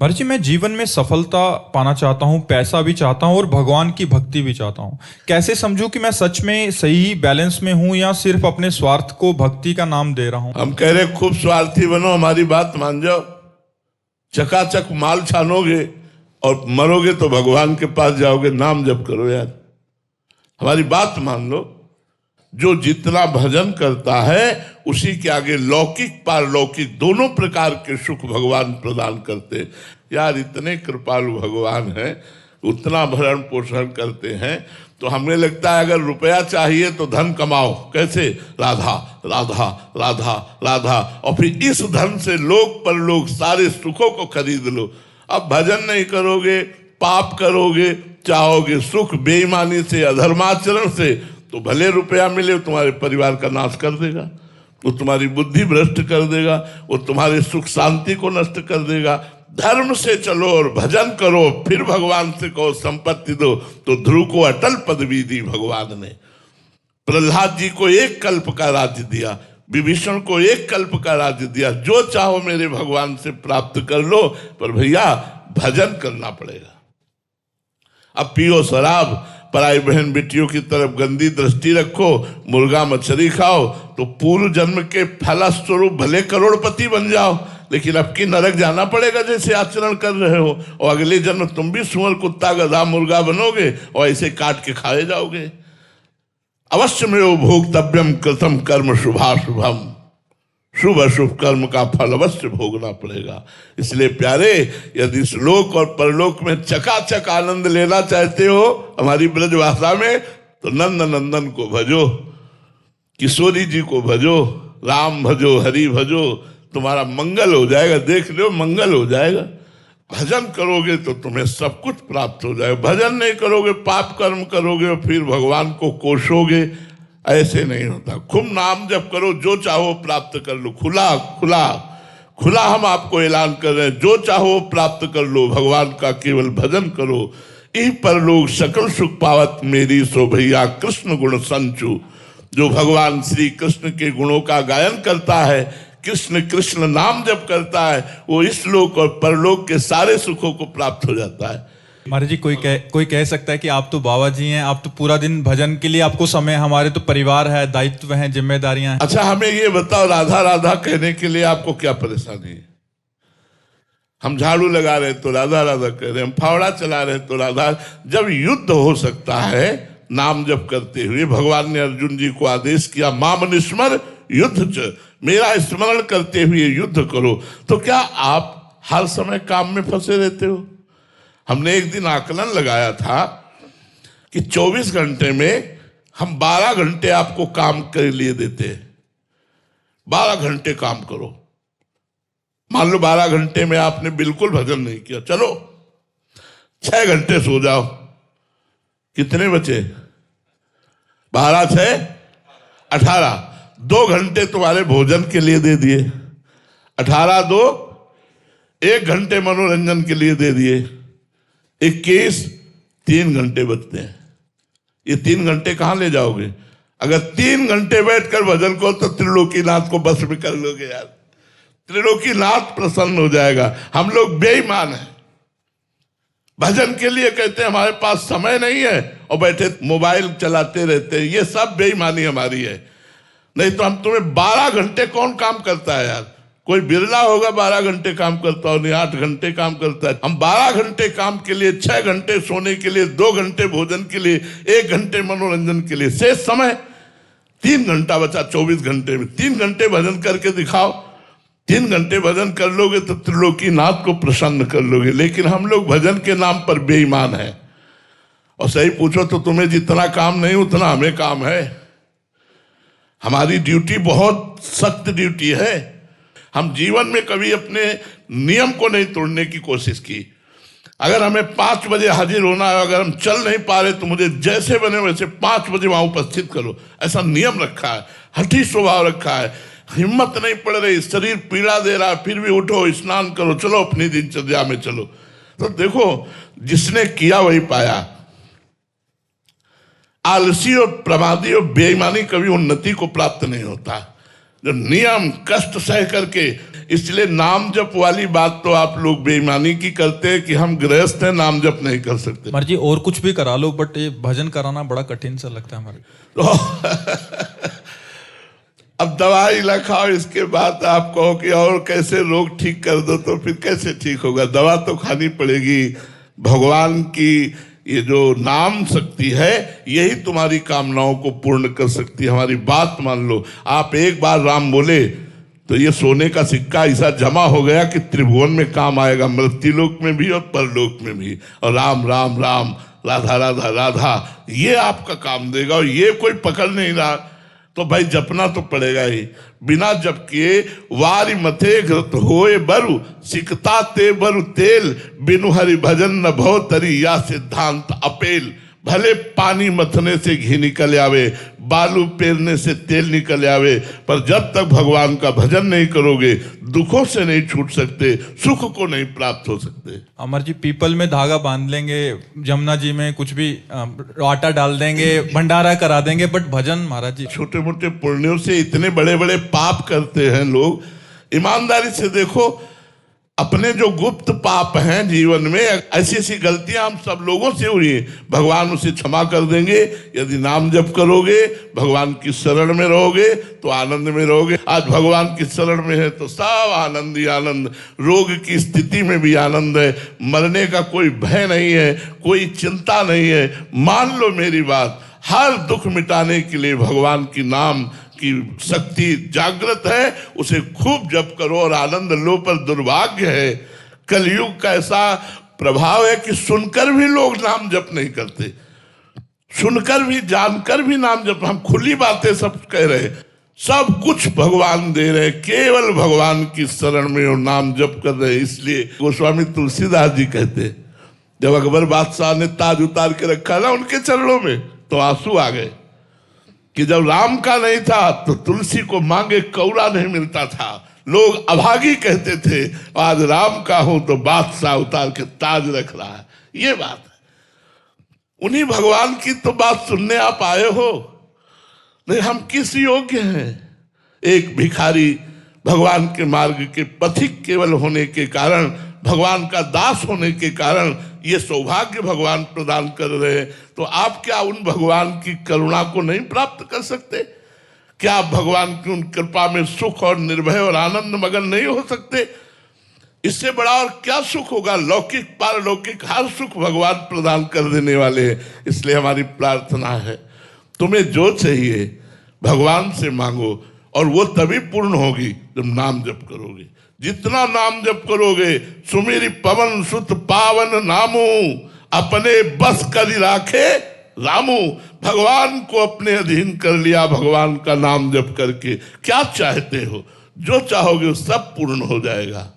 महाराज जी, मैं जीवन में सफलता पाना चाहता हूँ, पैसा भी चाहता हूँ और भगवान की भक्ति भी चाहता हूँ। कैसे समझूं कि मैं सच में सही बैलेंस में हूँ या सिर्फ अपने स्वार्थ को भक्ति का नाम दे रहा हूँ? हम कह रहे खूब स्वार्थी बनो, हमारी बात मान जाओ। चकाचक माल छानोगे और मरोगे तो भगवान के पास जाओगे। नाम जप करो यार, हमारी बात मान लो। जो जितना भजन करता है उसी के आगे लौकिक पारलौकिक दोनों प्रकार के सुख भगवान प्रदान करते। यार इतने कृपालु भगवान हैं, उतना भरण पोषण करते हैं। तो हमें लगता है अगर रुपया चाहिए तो धन कमाओ। कैसे? राधा राधा राधा राधा, और फिर इस धन से लोक परलोक सारे सुखों को खरीद लो। अब भजन नहीं करोगे, पाप करोगे, चाहोगे सुख बेईमानी से, अधर्माचरण से, तो भले रुपया मिले तुम्हारे परिवार का नाश कर देगा, वो तुम्हारी बुद्धि भ्रष्ट कर देगा, वो तुम्हारे सुख शांति को नष्ट कर देगा। धर्म से चलो और भजन करो, फिर भगवान से कहो संपत्ति दो। तो ध्रुव को अटल पदवी दी भगवान ने, प्रहलाद जी को एक कल्प का राज्य दिया, विभीषण को एक कल्प का राज्य दिया। जो चाहो मेरे भगवान से प्राप्त कर लो, पर भैया भजन करना पड़ेगा। अब पियो शराब, पराई बहन बेटियों की तरफ गंदी दृष्टि रखो, मुर्गा मछली खाओ, तो पूर्व जन्म के फलस्वरूप भले करोड़पति बन जाओ, लेकिन अब की नरक जाना पड़ेगा जैसे आचरण कर रहे हो। और अगले जन्म तुम भी सुअर कुत्ता गधा मुर्गा बनोगे और ऐसे काट के खाए जाओगे। अवश्य में वो भोक्तव्यम कृतम कर्म शुभाशुभम, शुभ अशुभ कर्म का फल अवश्य भोगना पड़ेगा। इसलिए प्यारे, यदि श्लोक और परलोक में चकाचक आनंद लेना चाहते हो हमारी ब्रज भाषा में, तो नंद नंदन को भजो, किशोरी जी को भजो, राम भजो, हरि भजो, तुम्हारा मंगल हो जाएगा। देख लो, मंगल हो जाएगा। भजन करोगे तो तुम्हें सब कुछ प्राप्त हो जाएगा। भजन नहीं करोगे, पाप कर्म करोगे और फिर भगवान को कोसोगे, ऐसे नहीं होता। खूब नाम जप करो, जो चाहो प्राप्त कर लो। खुला खुला खुला हम आपको ऐलान कर रहे हैं, जो चाहो प्राप्त कर लो। भगवान का केवल भजन करो, ई पर लोग सकल सुख पावत मेरी सो भैया कृष्ण गुण संचु। जो भगवान श्री कृष्ण के गुणों का गायन करता है, कृष्ण कृष्ण नाम जप करता है, वो इस लोक और परलोक के सारे सुखों को प्राप्त हो जाता है। महाराज जी, कोई कह सकता है कि आप तो बाबा जी हैं, आप तो पूरा दिन भजन के लिए आपको समय, हमारे तो परिवार है, दायित्व हैं, जिम्मेदारियां हैं। अच्छा हमें ये बताओ, राधा राधा कहने के लिए आपको क्या परेशानी है? हम झाड़ू लगा रहे तो राधा राधा कह रहे, हम फावड़ा चला रहे तो राधा। जब युद्ध हो सकता है नाम जप करते हुए, भगवान ने अर्जुन जी को आदेश किया, माम निस्मर युद्ध च, मेरा स्मरण करते हुए युद्ध करो। तो क्या आप हर समय काम में फंसे रहते हो? हमने एक दिन आकलन लगाया था कि 24 घंटे में हम 12 घंटे आपको काम के लिए देते हैं। 12 घंटे काम करो। मान लो 12 घंटे में आपने बिल्कुल भजन नहीं किया, चलो 6 घंटे सो जाओ। कितने बचे? 12 6 18। 2 घंटे तुम्हारे भोजन के लिए दे दिए, 18 2 1 घंटे मनोरंजन के लिए दे दिए, 21 3 घंटे बचते हैं। ये 3 घंटे कहां ले जाओगे? अगर 3 घंटे बैठकर भजन को, तो त्रिलोकीनाथ को बस में कर लोगे यार। त्रिलोकीनाथ प्रसन्न हो जाएगा। हम लोग बेईमान हैं, भजन के लिए कहते हैं हमारे पास समय नहीं है और बैठे मोबाइल चलाते रहते हैं। ये सब बेईमानी हमारी है। नहीं तो हम तुम्हें 12 घंटे कौन काम करता है यार? कोई बिरला होगा 12 घंटे काम करता हो, नहीं 8 घंटे काम करता है। हम 12 घंटे काम के लिए, 6 घंटे सोने के लिए, 2 घंटे भोजन के लिए, 1 घंटे मनोरंजन के लिए, शेष समय 3 घंटा बचा 24 घंटे में। 3 घंटे भजन करके दिखाओ। 3 घंटे भजन कर लोगे तो त्रिलोकीनाथ को प्रसन्न कर लोगे। लेकिन हम लोग भजन के नाम पर बेईमान हैं। और सही पूछो तो तुम्हें जितना काम नहीं उतना हमें काम है। हमारी ड्यूटी बहुत सख्त ड्यूटी है। हम जीवन में कभी अपने नियम को नहीं तोड़ने की कोशिश की। अगर हमें 5 बजे हाजिर होना है, अगर हम चल नहीं पा रहे तो मुझे जैसे बने वैसे 5 बजे वहां उपस्थित करो, ऐसा नियम रखा है। हठी स्वभाव रखा है। हिम्मत नहीं पड़ रही, शरीर पीड़ा दे रहा है, फिर भी उठो, स्नान करो, चलो अपनी दिनचर्या में चलो। तो देखो, जिसने किया वही पाया। आलसी और प्रमादी और बेईमानी कभी उन्नति को प्राप्त नहीं होता। जो नियम कष्ट सह करके इसलिए नाम जप वाली बात तो आप लोग बेईमानी की करते हैं कि हम गृहस्थ हैं, नाम जप नहीं कर सकते। महाराज जी और कुछ भी करा लो, बट ये भजन कराना बड़ा कठिन सा लगता है हमारे। तो अब दवाई लखाओ, इसके बाद आप कहो कि और कैसे रोग ठीक कर दो, तो फिर कैसे ठीक होगा? दवा तो खानी पड़ेगी। भगवान की ये जो नाम शक्ति है यही तुम्हारी कामनाओं को पूर्ण कर सकती है। हमारी बात मान लो, आप एक बार राम बोले तो ये सोने का सिक्का ऐसा जमा हो गया कि त्रिभुवन में काम आएगा, मृत्युलोक में भी और परलोक में भी। और राम राम राम, राधा राधा राधा, ये आपका काम देगा। और ये कोई पकड़ नहीं रहा तो भाई जपना तो पड़ेगा ही। बिना जप किए वारी मथे घृत होए बरु, सिकता ते बरु तेल, बिनु हरि भजन न भव तरी, या सिद्धांत अपेल। भले पानी मथने से घी निकल आवे, बालू पेरने से तेल निकल आवे, पर जब तक भगवान का भजन नहीं करोगे दुखों से नहीं छूट सकते, सुख को नहीं प्राप्त हो सकते। अमर जी पीपल में धागा बांध लेंगे, जमुना जी में कुछ भी आटा डाल देंगे, भंडारा करा देंगे, बट भजन महाराज जी। छोटे मोटे पुण्यों से इतने बड़े बड़े पाप करते हैं लोग। ईमानदारी से देखो, अपने जो गुप्त पाप हैं जीवन में, ऐसी ऐसी गलतियां हम सब लोगों से हुई हैं, भगवान उसे क्षमा कर देंगे यदि नाम जप करोगे, भगवान की शरण में रहोगे तो आनंद में रहोगे। आज भगवान की शरण में है तो सब आनंद ही आनंद, रोग की स्थिति में भी आनंद है, मरने का कोई भय नहीं है, कोई चिंता नहीं है। मान लो मेरी बात, हर दुख मिटाने के लिए भगवान की नाम की शक्ति जागृत है, उसे खूब जप करो और आनंद लो। पर दुर्भाग्य है, कलयुग का ऐसा प्रभाव है कि सुनकर भी लोग नाम जप नहीं करते, सुनकर भी जानकर भी नाम जप। हम खुली बातें सब कह रहे, सब कुछ भगवान दे रहे, केवल भगवान की शरण में और नाम जप कर रहे। इसलिए गोस्वामी तुलसीदास जी कहते, जब अकबर बादशाह ने ताज उतार के रखा ना उनके चरणों में, तो आंसू आ गए कि जब राम का नहीं था तो तुलसी को मांगे कौड़ा नहीं मिलता था, लोग अभागी कहते थे, आज राम का हूं तो बादशाह उतार के ताज रख रहा है। ये बात है। उन्हीं भगवान की तो बात सुनने आप आए हो, नहीं हम किस योग्य हैं? एक भिखारी भगवान के मार्ग के पथिक केवल होने के कारण, भगवान का दास होने के कारण ये सौभाग्य भगवान प्रदान कर रहे हैं, तो आप क्या उन भगवान की करुणा को नहीं प्राप्त कर सकते? क्या आप भगवान की उन कृपा में सुख और निर्भय और आनंद मगन नहीं हो सकते? इससे बड़ा और क्या सुख होगा? लौकिक पारलौकिक हर सुख भगवान प्रदान कर देने वाले हैं। इसलिए हमारी प्रार्थना है, तुम्हें जो चाहिए भगवान से मांगो, और वो तभी पूर्ण होगी जब नाम जप करोगे। जितना नाम जप करोगे, सुमेरी पवन सुत पावन नामू, अपने बस कर राखे रामू। भगवान को अपने अधीन कर लिया भगवान का नाम जप करके, क्या चाहते हो? जो चाहोगे वो सब पूर्ण हो जाएगा।